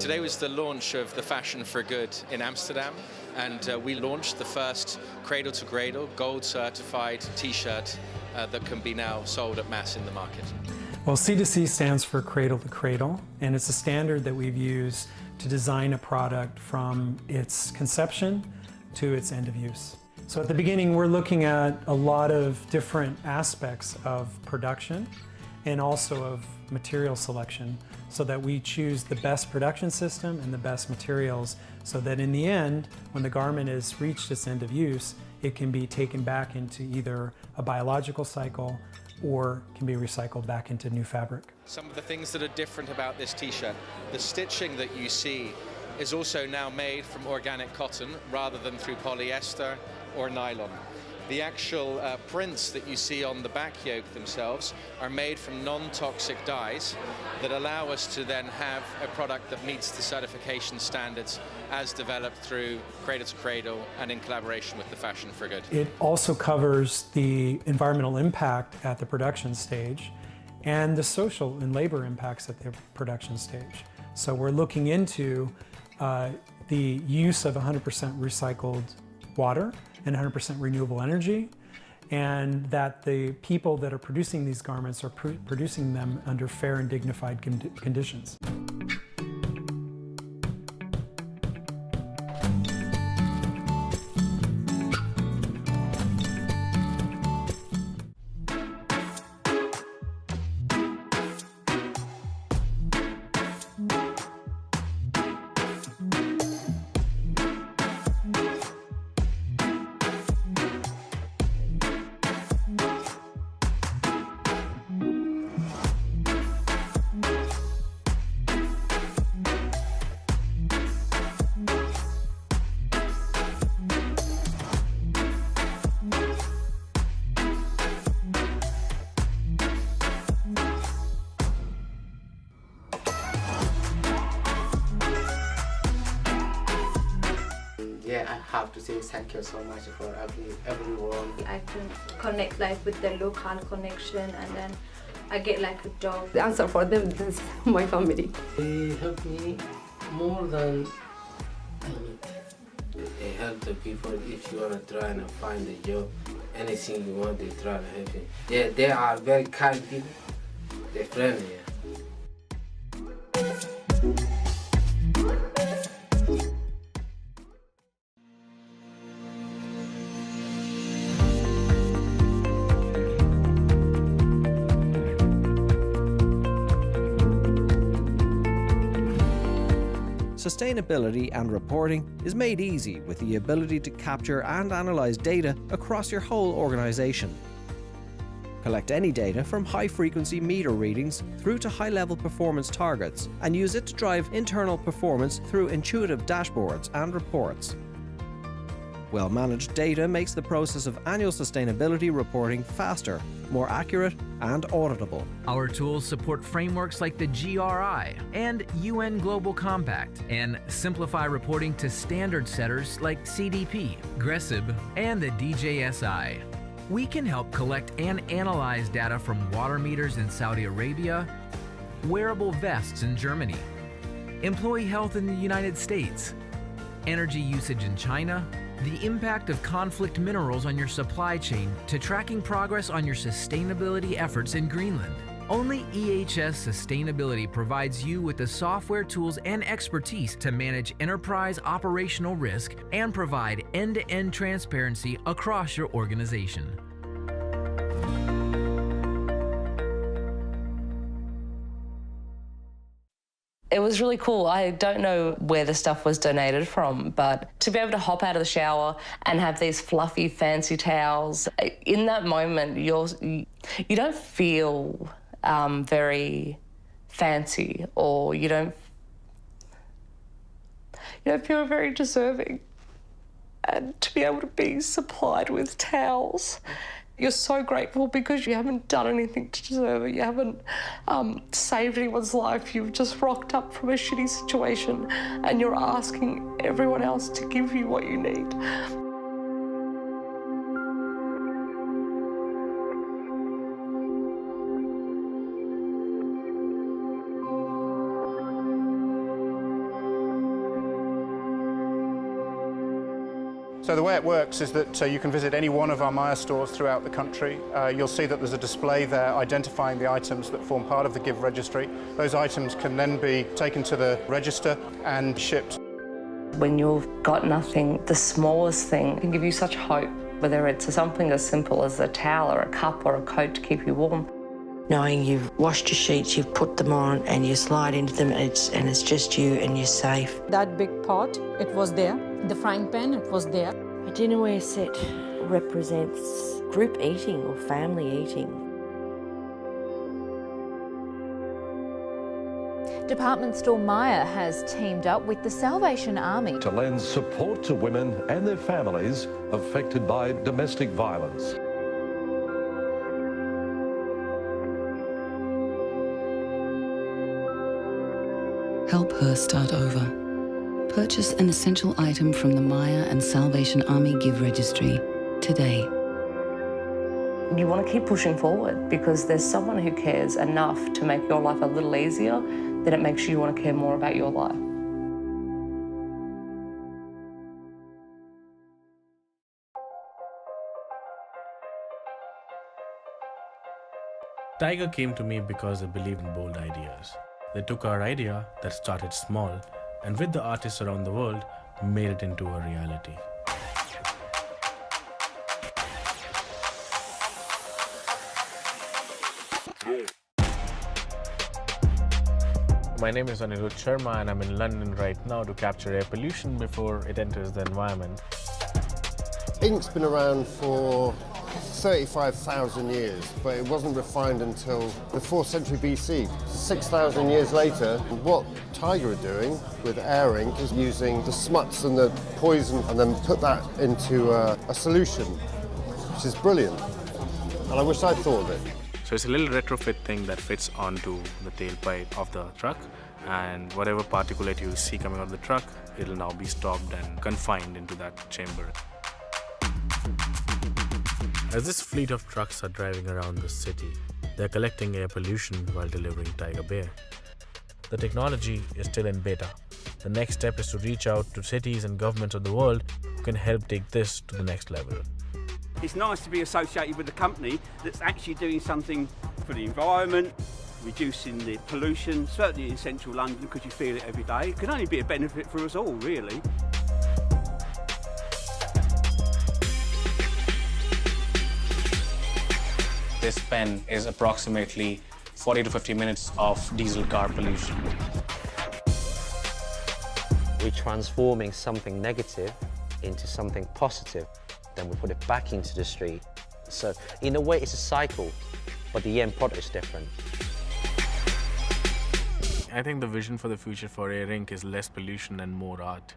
Today was the launch of the Fashion for Good in Amsterdam, and we launched the first cradle-to-cradle, gold-certified T-shirt that can be now sold at mass in the market. Well, C2C stands for Cradle to Cradle, and it's a standard that we've used to design a product from its conception to its end of use. So at the beginning, we're looking at a lot of different aspects of production and also of material selection, so that we choose the best production system and the best materials, so that in the end, when the garment has reached its end of use, it can be taken back into either a biological cycle or can be recycled back into new fabric. Some of the things that are different about this T-shirt, the stitching that you see is also now made from organic cotton rather than through polyester or nylon. The actual prints that you see on the back yoke themselves are made from non-toxic dyes that allow us to then have a product that meets the certification standards as developed through Cradle to Cradle and in collaboration with the Fashion for Good. It also covers the environmental impact at the production stage and the social and labor impacts at the production stage. So we're looking into the use of 100% recycled water and 100% renewable energy, and that the people that are producing these garments are producing them under fair and dignified conditions. Yeah, I have to say thank you so much for everyone. I can connect like with the local connection, and then I get like a job. The answer for them is my family. They help me more than they help the people. If you want to try and find a job, anything you want, they try to help you. Yeah, they are very kind people. They're friendly. Yeah. Sustainability and reporting is made easy with the ability to capture and analyze data across your whole organization. Collect any data from high-frequency meter readings through to high-level performance targets and use it to drive internal performance through intuitive dashboards and reports. Well-managed data makes the process of annual sustainability reporting faster, more accurate, and auditable. Our tools support frameworks like the GRI and UN Global Compact, and simplify reporting to standard setters like CDP, GRESB, and the DJSI. We can help collect and analyze data from water meters in Saudi Arabia, wearable vests in Germany, employee health in the United States, energy usage in China, the impact of conflict minerals on your supply chain, to tracking progress on your sustainability efforts in Greenland. Only EHS Sustainability provides you with the software tools and expertise to manage enterprise operational risk and provide end-to-end transparency across your organization. It was really cool. I don't know where the stuff was donated from, but to be able to hop out of the shower and have these fluffy, fancy towels, in that moment, you don't feel very fancy, or you don't feel very deserving. And to be able to be supplied with towels, you're so grateful because you haven't done anything to deserve it. You haven't saved anyone's life. You've just rocked up from a shitty situation and you're asking everyone else to give you what you need. So the way it works is that you can visit any one of our Maya stores throughout the country. You'll see that there's a display there identifying the items that form part of the Give registry. Those items can then be taken to the register and shipped. When you've got nothing, the smallest thing can give you such hope, whether it's something as simple as a towel or a cup or a coat to keep you warm. Knowing you've washed your sheets, you've put them on and you slide into them and it's just you and you're safe. That big pot, it was there. The frying pan, it was there. A dinnerware set represents group eating or family eating. Department store Maya has teamed up with the Salvation Army to lend support to women and their families affected by domestic violence. Help her start over. Purchase an essential item from the Maya and Salvation Army Give Registry today. You want to keep pushing forward because there's someone who cares enough to make your life a little easier that it makes you want to care more about your life. Tiger came to me because they believed in bold ideas. They took our idea that started small and with the artists around the world made it into a reality. My name is Anirudh Sharma and I'm in London right now to capture air pollution before it enters the environment. Ink's been around for 35,000 years, but it wasn't refined until the 4th century BC. 6,000 years later, what Tiger are doing with air ink is using the smuts and the poison and then put that into a solution, which is brilliant. And I wish I'd thought of it. So it's a little retrofit thing that fits onto the tailpipe of the truck, and whatever particulate you see coming out of the truck, it'll now be stopped and confined into that chamber. As this fleet of trucks are driving around the city, they're collecting air pollution while delivering Tiger Beer. The technology is still in beta. The next step is to reach out to cities and governments of the world who can help take this to the next level. It's nice to be associated with a company that's actually doing something for the environment, reducing the pollution, certainly in central London because you feel it every day. It can only be a benefit for us all, really. This pen is approximately 40 to 50 minutes of diesel car pollution. We're transforming something negative into something positive. Then we put it back into the street. So in a way it's a cycle, but the end product is different. I think the vision for the future for air ink is less pollution and more art.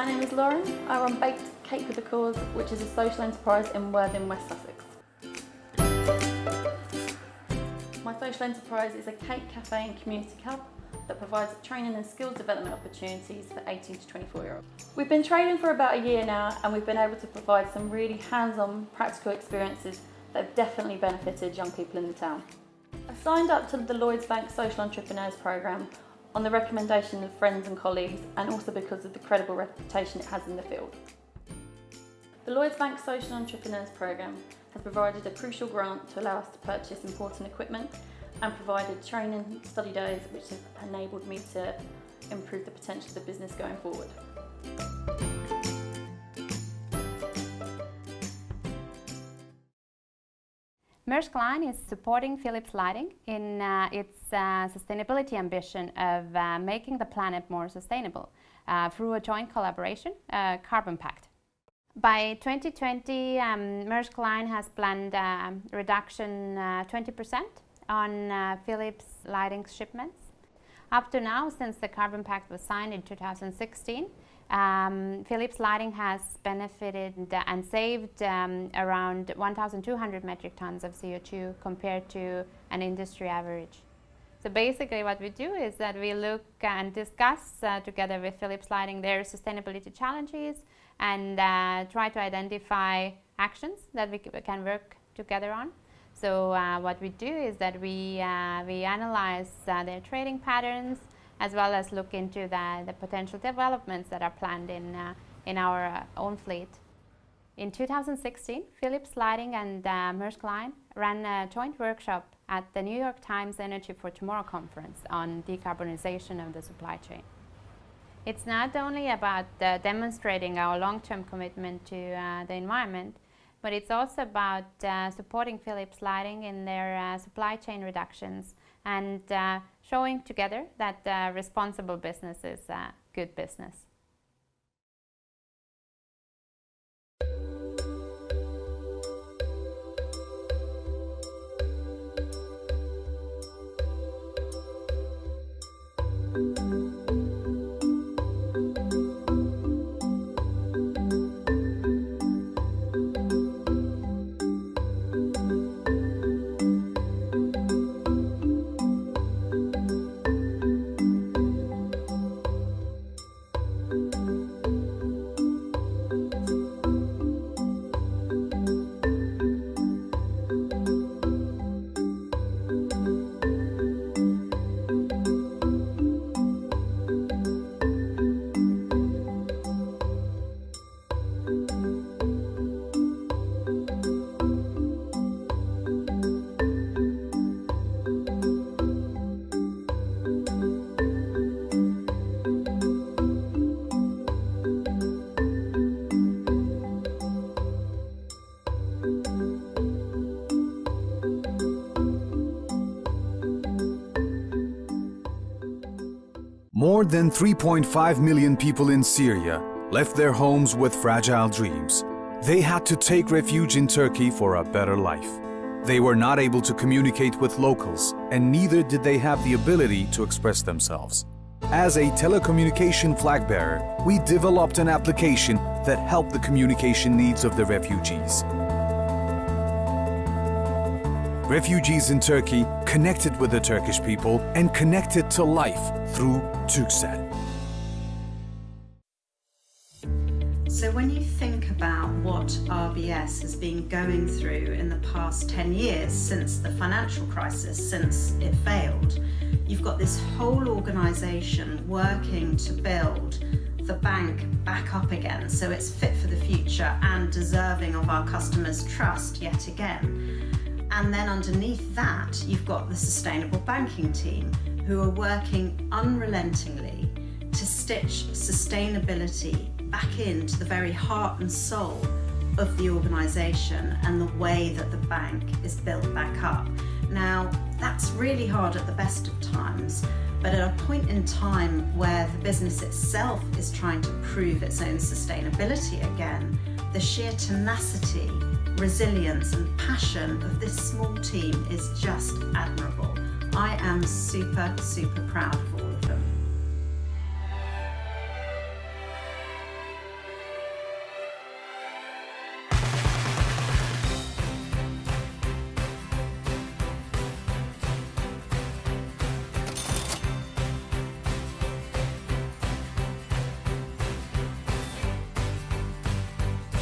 My name is Lauren. I run Baked Cake with a Cause, which is a social enterprise in Worthing, West Sussex. My social enterprise is a cake cafe and community hub that provides training and skills development opportunities for 18 to 24-year-olds. We've been trading for about a year now, and we've been able to provide some really hands-on practical experiences that have definitely benefited young people in the town. I signed up to the Lloyds Bank Social Entrepreneurs Programme on the recommendation of friends and colleagues, and also because of the credible reputation it has in the field. The Lloyds Bank Social Entrepreneurs Programme has provided a crucial grant to allow us to purchase important equipment and provided training and study days which have enabled me to improve the potential of the business going forward. Maersk Line is supporting Philips Lighting in its sustainability ambition of making the planet more sustainable through a joint collaboration, Carbon Pact. By 2020, Maersk Line has planned reduction 20% on Philips Lighting shipments. Up to now, since the Carbon Pact was signed in 2016, Philips Lighting has benefited and saved around 1,200 metric tons of CO2 compared to an industry average. So basically what we do is that we look and discuss together with Philips Lighting their sustainability challenges and try to identify actions that we can work together on. So what we do is that we analyze their trading patterns, as well as look into the potential developments that are planned in our own fleet. In 2016, Philips Lighting and Maersk Line ran a joint workshop at the New York Times Energy for Tomorrow conference on decarbonization of the supply chain. It's not only about demonstrating our long-term commitment to the environment, but it's also about supporting Philips Lighting in their supply chain reductions and showing together that responsible business is good business. More than 3.5 million people in Syria left their homes with fragile dreams. They had to take refuge in Turkey for a better life. They were not able to communicate with locals, and neither did they have the ability to express themselves. As a telecommunication flag bearer, we developed an application that helped the communication needs of the refugees. Refugees in Turkey connected with the Turkish people and connected to life through Turkcell. So when you think about what RBS has been going through in the past 10 years since the financial crisis, since it failed, you've got this whole organisation working to build the bank back up again so it's fit for the future and deserving of our customers' trust yet again. And then underneath that, you've got the sustainable banking team who are working unrelentingly to stitch sustainability back into the very heart and soul of the organisation and the way that the bank is built back up. Now, that's really hard at the best of times, but at a point in time where the business itself is trying to prove its own sustainability again, the sheer tenacity, resilience and passion of this small team is just admirable. I am super, super proud of all of them.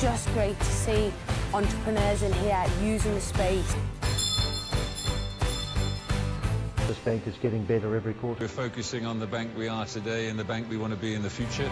just great to see entrepreneurs in here using the space. This bank is getting better every quarter. We're focusing on the bank we are today and the bank we want to be in the future.